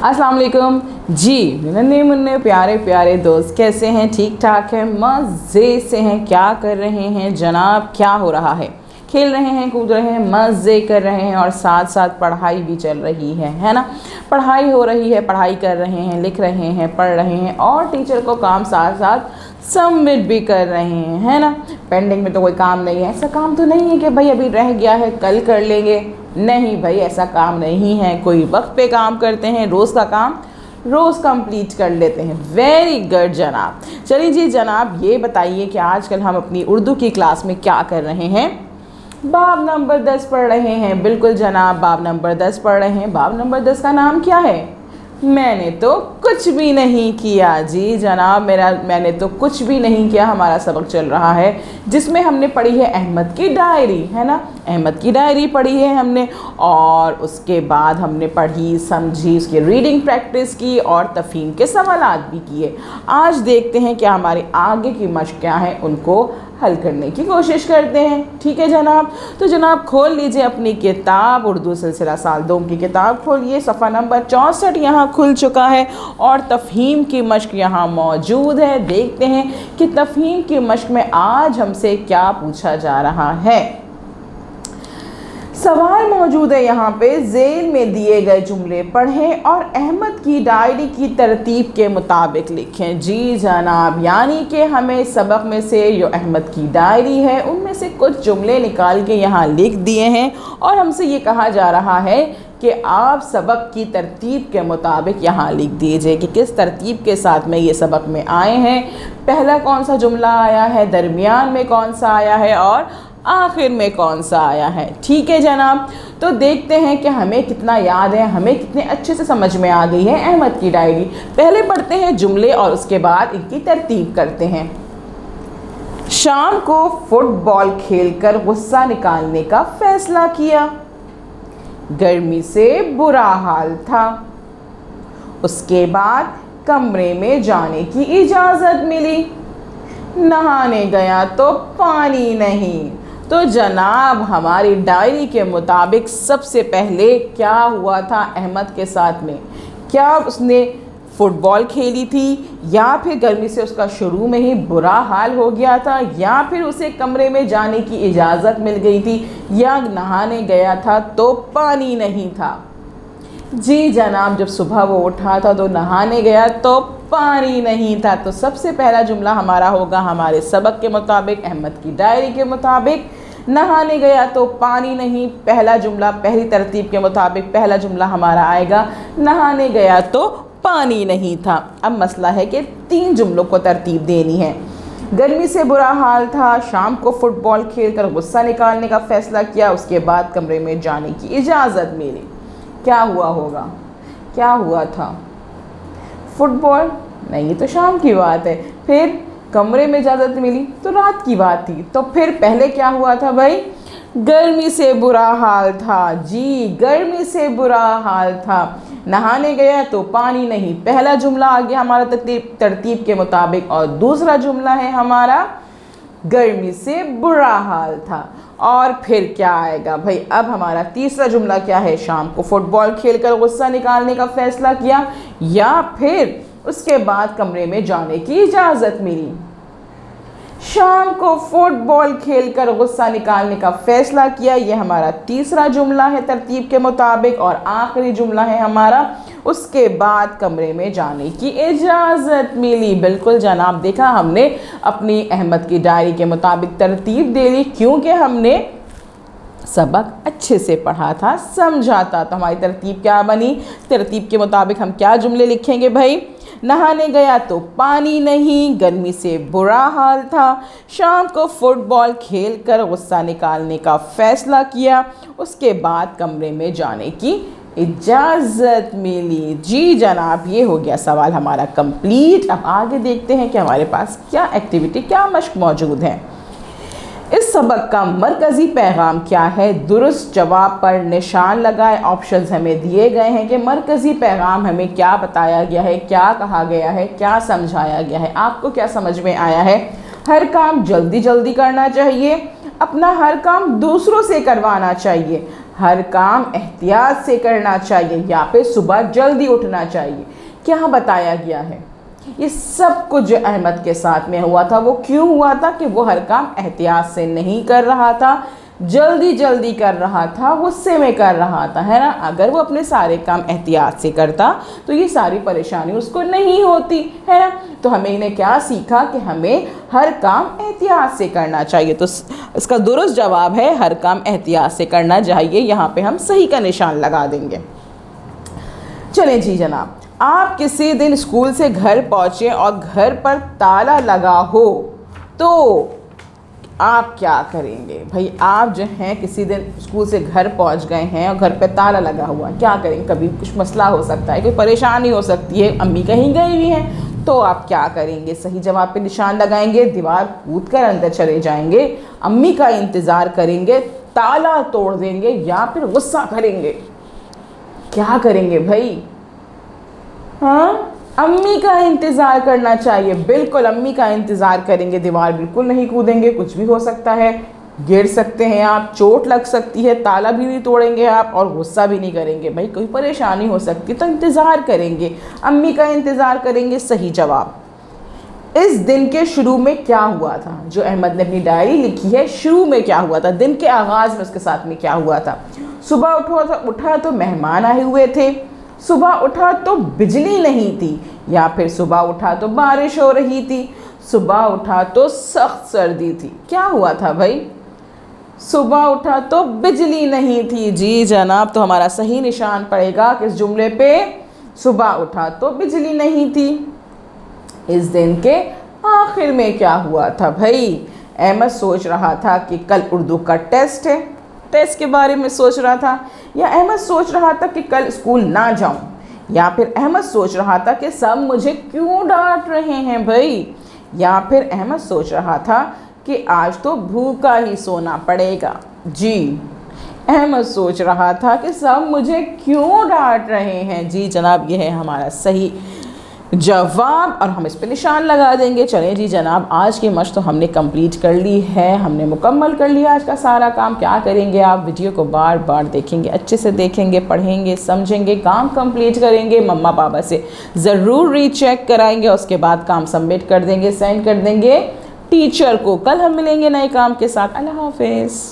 अस्सलाम वालेकुम जी। नन्हे मुन्ने प्यारे प्यारे दोस्त कैसे हैं? ठीक ठाक है, मज़े से हैं? क्या कर रहे हैं जनाब? क्या हो रहा है? खेल रहे हैं, कूद रहे हैं, मज़े कर रहे हैं और साथ साथ पढ़ाई भी चल रही है ना। पढ़ाई हो रही है, पढ़ाई कर रहे हैं, लिख रहे हैं, पढ़ रहे हैं और टीचर को काम साथ साथ सबमिट भी कर रहे हैं, है ना। पेंडिंग में तो कोई काम नहीं है। ऐसा काम तो नहीं है कि भाई अभी रह गया है कल कर लेंगे, नहीं भाई, ऐसा काम नहीं है। कोई वक्त पे काम करते हैं, रोज़ का काम रोज़ कंप्लीट कर लेते हैं। वेरी गुड जनाब। चलिए जी जनाब, ये बताइए कि आजकल हम अपनी उर्दू की क्लास में क्या कर रहे हैं? बाब नंबर 10 पढ़ रहे हैं। बिल्कुल जनाब, बाब नंबर 10 पढ़ रहे हैं। बाब नंबर 10 का नाम क्या है? मैंने तो कुछ भी नहीं किया जी जनाब, मैंने तो कुछ भी नहीं किया। हमारा सबक चल रहा है जिसमें हमने पढ़ी है अहमद की डायरी, है ना। अहमद की डायरी पढ़ी है हमने और उसके बाद हमने पढ़ी, समझी, उसकी रीडिंग प्रैक्टिस की और तफहीम के सवालात भी किए। आज देखते हैं कि हमारे आगे की मश्क क्या है, उनको हल करने की कोशिश करते हैं। ठीक है जनाब, तो जनाब खोल लीजिए अपनी किताब, उर्दू सिलसिला साल 2 की किताब खोलिए। सफ़ा नंबर 64 यहाँ खुल चुका है और तफहीम की मश्क यहाँ मौजूद है। देखते हैं कि तफहीम की मश्क में आज हमसे क्या पूछा जा रहा है। सवाल मौजूद है यहाँ पे, ज़ेल में दिए गए जुमले पढ़ें और अहमद की डायरी की तरतीब के मुताबिक लिखें। जी जनाब, यानी कि हमें सबक में से जो अहमद की डायरी है उनमें से कुछ जुमले निकाल के यहाँ लिख दिए हैं और हमसे ये कहा जा रहा है कि आप सबक की तरतीब के मुताबिक यहाँ लिख दीजिए कि किस तरतीब के साथ में ये सबक में आए हैं। पहला कौन सा जुमला आया है, दरमियान में कौन सा आया है और आखिर में कौन सा आया है। ठीक है जनाब, तो देखते हैं कि हमें कितना याद है, हमें कितने अच्छे से समझ में आ गई है अहमद की डायरी। पहले पढ़ते हैं जुमले और उसके बाद इनकी तरतीब करते हैं। शाम को फुटबॉल खेलकर गुस्सा निकालने का फैसला किया। गर्मी से बुरा हाल था। उसके बाद कमरे में जाने की इजाज़त मिली। नहाने गया तो पानी नहीं। तो जनाब हमारी डायरी के मुताबिक सबसे पहले क्या हुआ था अहमद के साथ में? क्या उसने फ़ुटबॉल खेली थी या फिर गर्मी से उसका शुरू में ही बुरा हाल हो गया था या फिर उसे कमरे में जाने की इजाज़त मिल गई थी या नहाने गया था तो पानी नहीं था? जी जनाब, जब सुबह वो उठा था तो नहाने गया तो पानी नहीं था। तो सबसे पहला जुमला हमारा होगा हमारे सबक के मुताबिक, अहमद की डायरी के मुताबिक, नहाने गया तो पानी नहीं। पहला जुमला पहली तरतीब के मुताबिक पहला जुमला हमारा आएगा नहाने गया तो पानी नहीं था। अब मसला है कि 3 जुमलों को तरतीब देनी है। गर्मी से बुरा हाल था, शाम को फुटबॉल खेलकर गुस्सा निकालने का फ़ैसला किया, उसके बाद कमरे में जाने की इजाज़त मिली। क्या हुआ होगा? क्या हुआ था? फुटबॉल नहीं, ये तो शाम की बात है। फिर कमरे में इजाज़त मिली तो रात की बात थी। तो फिर पहले क्या हुआ था भाई? गर्मी से बुरा हाल था। जी, गर्मी से बुरा हाल था। नहाने गया तो पानी नहीं। पहला जुमला आ गया हमारा तरतीब के मुताबिक और दूसरा जुमला है हमारा गर्मी से बुरा हाल था। और फिर क्या आएगा भाई? अब हमारा तीसरा जुमला क्या है? शाम को फुटबॉल खेलकर गुस्सा निकालने का फैसला किया या फिर उसके बाद कमरे में जाने की इजाज़त मिली। शाम को फुटबॉल खेलकर गुस्सा निकालने का फैसला किया, यह हमारा तीसरा जुमला है तरतीब के मुताबिक और आखिरी जुमला है हमारा उसके बाद कमरे में जाने की इजाज़त मिली। बिल्कुल जनाब, देखा हमने अपनी अहमद की डायरी के मुताबिक तरतीब दे ली क्योंकि हमने सबक अच्छे से पढ़ा था, समझा था। तो हमारी तरतीब क्या बनी? तरतीब के मुताबिक हम क्या जुमले लिखेंगे भाई? नहाने गया तो पानी नहीं, गर्मी से बुरा हाल था, शाम को फुटबॉल खेलकर गुस्सा निकालने का फ़ैसला किया, उसके बाद कमरे में जाने की इजाज़त मिली। जी जनाब, ये हो गया सवाल हमारा कंप्लीट। अब आगे देखते हैं कि हमारे पास क्या एक्टिविटी, क्या मश्क मौजूद है। इस सबक का मरकज़ी पैगाम क्या है? दुरुस्त जवाब पर निशान लगाएं। ऑप्शंस हमें दिए गए हैं कि मरकज़ी पैगाम हमें क्या बताया गया है, क्या कहा गया है, क्या समझाया गया है। आपको क्या समझ में आया है? हर काम जल्दी जल्दी करना चाहिए, अपना हर काम दूसरों से करवाना चाहिए, हर काम एहतियात से करना चाहिए या फिर सुबह जल्दी उठना चाहिए। क्या बताया गया है? ये सब कुछ जो अहमद के साथ में हुआ था वो क्यों हुआ था? कि वो हर काम एहतियात से नहीं कर रहा था, जल्दी जल्दी कर रहा था, गुस्से में कर रहा था, है ना। अगर वो अपने सारे काम एहतियात से करता तो ये सारी परेशानी उसको नहीं होती, है ना। तो हमें इन्हें क्या सीखा कि हमें हर काम एहतियात से करना चाहिए। तो इसका दुरुस्त जवाब है हर काम एहतियात से करना चाहिए। यहाँ पे हम सही का निशान लगा देंगे। चलें जी जनाब, आप किसी दिन स्कूल से घर पहुँचे और घर पर ताला लगा हो तो आप क्या करेंगे? भाई आप जो हैं किसी दिन स्कूल से घर पहुंच गए हैं और घर पे ताला लगा हुआ है, क्या करेंगे? कभी कुछ मसला हो सकता है, कोई परेशानी हो सकती है, अम्मी कहीं गई हुई हैं, तो आप क्या करेंगे? सही जवाब पे निशान लगाएंगे, दीवार कूद कर अंदर चले जाएंगे, अम्मी का इंतज़ार करेंगे, ताला तोड़ देंगे या फिर गुस्सा करेंगे? क्या करेंगे भाई? हाँ, अम्मी का इंतज़ार करना चाहिए, बिल्कुल अम्मी का इंतज़ार करेंगे, दीवार बिल्कुल नहीं कूदेंगे, कुछ भी हो सकता है, गिर सकते हैं आप, चोट लग सकती है, ताला भी नहीं तोड़ेंगे आप और गुस्सा भी नहीं करेंगे। भाई कोई परेशानी हो सकती है तो इंतज़ार करेंगे, अम्मी का इंतज़ार करेंगे। सही जवाब। इस दिन के शुरू में क्या हुआ था? जो अहमद ने अपनी डायरी लिखी है, शुरू में क्या हुआ था, दिन के आगाज़ में उसके साथ में क्या हुआ था? सुबह उठा तो मेहमान आए हुए थे, सुबह उठा तो बिजली नहीं थी, या फिर सुबह उठा तो बारिश हो रही थी, सुबह उठा तो सख्त सर्दी थी। क्या हुआ था भाई? सुबह उठा तो बिजली नहीं थी। जी जनाब, तो हमारा सही निशान पड़ेगा किस जुमले पे? सुबह उठा तो बिजली नहीं थी। इस दिन के आखिर में क्या हुआ था भाई? अहमद सोच रहा था कि कल उर्दू का टेस्ट है, टेस्ट के बारे में सोच रहा था, या अहमद सोच रहा था कि कल स्कूल ना जाऊं, या फिर अहमद सोच रहा था कि सब मुझे क्यों डांट रहे हैं भाई, या फिर अहमद सोच रहा था कि आज तो भूखा ही सोना पड़ेगा। जी, अहमद सोच रहा था कि सब मुझे क्यों डांट रहे हैं। जी जनाब, ये है हमारा सही जवाब और हम इस पे निशान लगा देंगे। चलें जी जनाब, आज की मश्क तो हमने कंप्लीट कर ली है, हमने मुकम्मल कर लिया आज का सारा काम। क्या करेंगे आप? वीडियो को बार बार देखेंगे, अच्छे से देखेंगे, पढ़ेंगे, समझेंगे, काम कंप्लीट करेंगे, मम्मा पापा से ज़रूर रीचेक कराएंगे, उसके बाद काम सबमिट कर देंगे, सेंड कर देंगे टीचर को। कल हम मिलेंगे नए काम के साथ। अल्लाह हाफिज़।